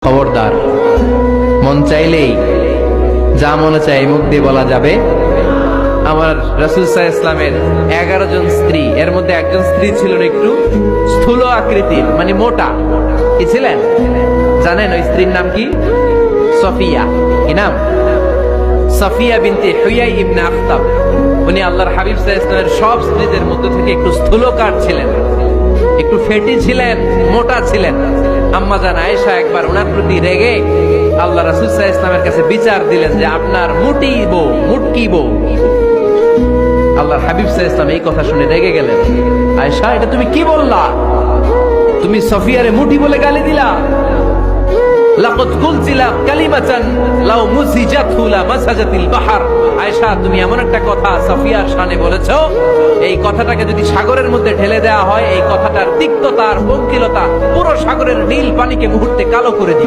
খবরদার, মন চাইলেই যা মনে চায় মুখ দিয়ে বলা যাবে। আমার রাসূল সাল্লাল্লাহু আলাইহি ইসলামের 11 জন স্ত্রী, এর মধ্যে একজন স্ত্রী ছিলেন একটু স্থূল আকৃতির, মানে মোটা। কি ছিলেন জানেন? ওই স্ত্রীর নাম কি? সফিয়া। কি নাম? সফিয়া বিনতে হুয়াই ইবনে আখতাব। উনি আল্লাহর হাবিব সাল্লাল্লাহু আলাইহি ইসলামের সব স্ত্রীদের মধ্যে থেকে একটু স্থূলকার ছিলেন, একটু ফেটি ছিলেন, মোটা ছিলেন। আম্মা জান আয়েশা একবার ওনার প্রতি রেগে আল্লাহ রাসূল সাল্লাল্লাহু আলাইহি ইসলামের কাছে বিচার দিলেন যে আপনার মুটি বউ, মুটকি বউ। আল্লাহর হাবিব সাল্লাল্লাহু আলাইহি ইসলাম এই কথা শুনে রেগে গেলেন। আয়েশা, এটা তুমি কি বললা? তুমি সফিয়ারে মুটি বলে গালি দিলা। লাকাদ কুলতিলা কালিমাতান লাউ মুজিজাতহু লা মাসাজাতিল বাহর। আয়েশা, তুমি এমন একটা কথা সফিয়ার শানে বলেছো, এই কথাটাকে যদি সাগরের মধ্যে ঢেলে দেওয়া হয়, এই কথাটার তিক্ততা আর পঙ্কিলতা পুরো সাগরের নীল পানিকে মুহূর্তে কালো করে দিবে।